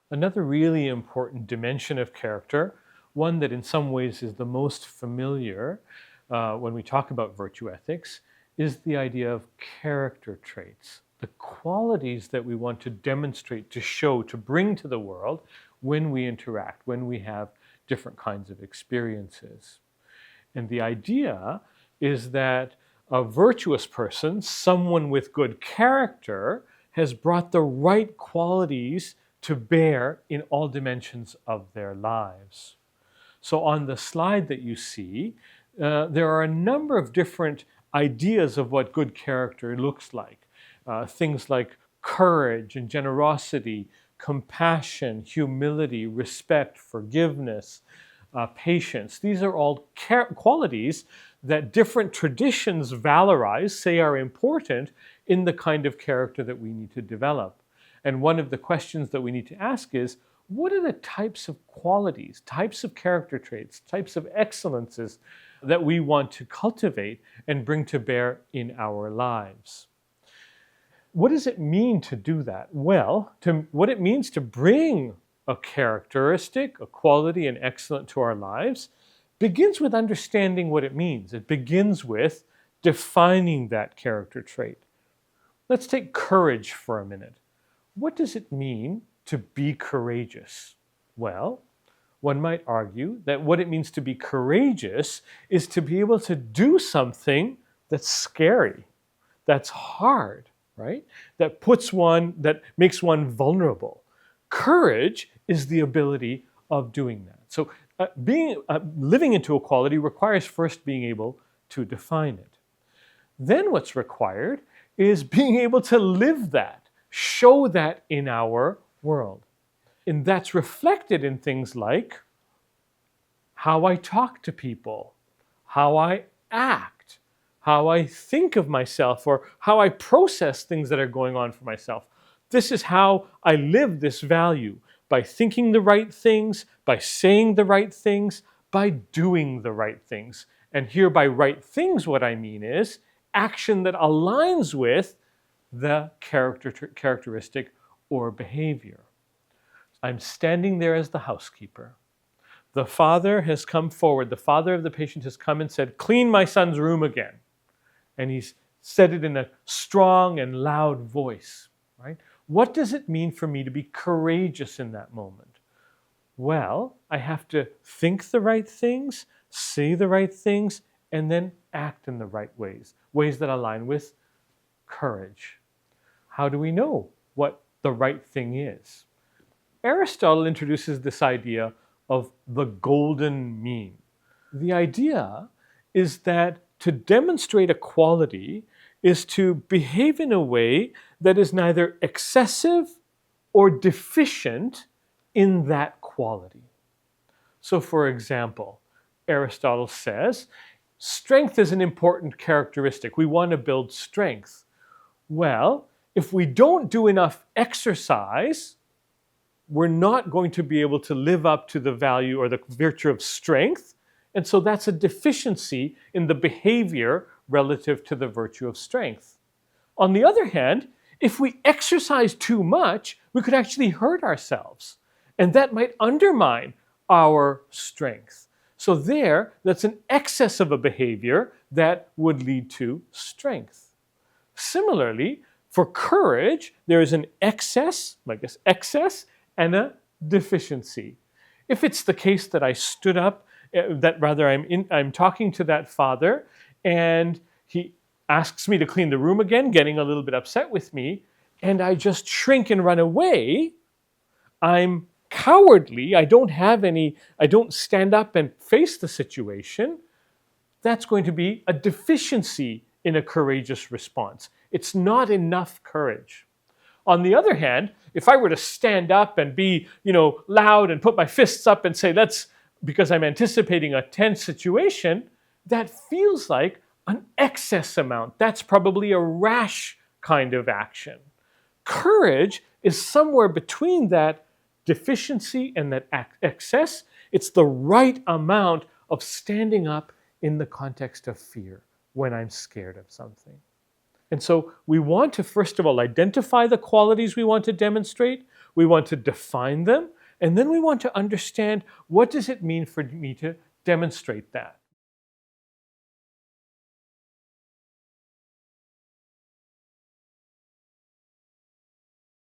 Another really important dimension of character, one that in some ways is the most familiar when we talk about virtue ethics, is the idea of character traits, the qualities that we want to demonstrate, to show, to bring to the world when we interact, when we have different kinds of experiences. And the idea is that a virtuous person, someone with good character, has brought the right qualities to bear in all dimensions of their lives. So on the slide that you see, there are a number of different ideas of what good character looks like. Things like courage and generosity, compassion, humility, respect, forgiveness, patience. These are all qualities that different traditions valorize, say are important in the kind of character that we need to develop. And one of the questions that we need to ask is, what are the types of qualities, types of character traits, types of excellences that we want to cultivate and bring to bear in our lives? What does it mean to do that? Well, what it means to bring a characteristic, a quality, an excellence to our lives begins with understanding what it means. It begins with defining that character trait. Let's take courage for a minute. What does it mean to be courageous? Well, one might argue that what it means to be courageous is to be able to do something that's scary, that's hard, right? That makes one vulnerable. Courage is the ability of doing that. So living into a quality requires first being able to define it. Then what's required is being able to live that, show that in our world. And that's reflected in things like how I talk to people, how I act, how I think of myself, or how I process things that are going on for myself. This is how I live this value, by thinking the right things, by saying the right things, by doing the right things. And here by right things, what I mean is action that aligns with the characteristic or behavior. I'm standing there as the housekeeper. The father has come forward. The father of the patient has come and said, "Clean my son's room again." And he's said it in a strong and loud voice, right? What does it mean for me to be courageous in that moment? Well, I have to think the right things, say the right things, and then act in the right ways that align with courage. How do we know what the right thing is? Aristotle introduces this idea of the golden mean. The idea is that to demonstrate a quality is to behave in a way that is neither excessive or deficient in that quality. So, for example, Aristotle says, strength is an important characteristic. We want to build strength. Well, if we don't do enough exercise, we're not going to be able to live up to the value or the virtue of strength. And so that's a deficiency in the behavior relative to the virtue of strength. On the other hand, if we exercise too much, we could actually hurt ourselves. And that might undermine our strength. So that's an excess of a behavior that would lead to strength. Similarly, for courage, there is an excess and a deficiency. If it's the case that I stood up, I'm talking to that father and he asks me to clean the room again, getting a little bit upset with me, and I just shrink and run away, I'm cowardly, I don't stand up and face the situation, that's going to be a deficiency in a courageous response. It's not enough courage. On the other hand, if I were to stand up and be, loud and put my fists up and say, because I'm anticipating a tense situation, that feels like an excess amount. That's probably a rash kind of action. Courage is somewhere between that deficiency and that excess. It's the right amount of standing up in the context of fear when I'm scared of something. And so we want to, first of all, identify the qualities we want to demonstrate. We want to define them. And then we want to understand, what does it mean for me to demonstrate that?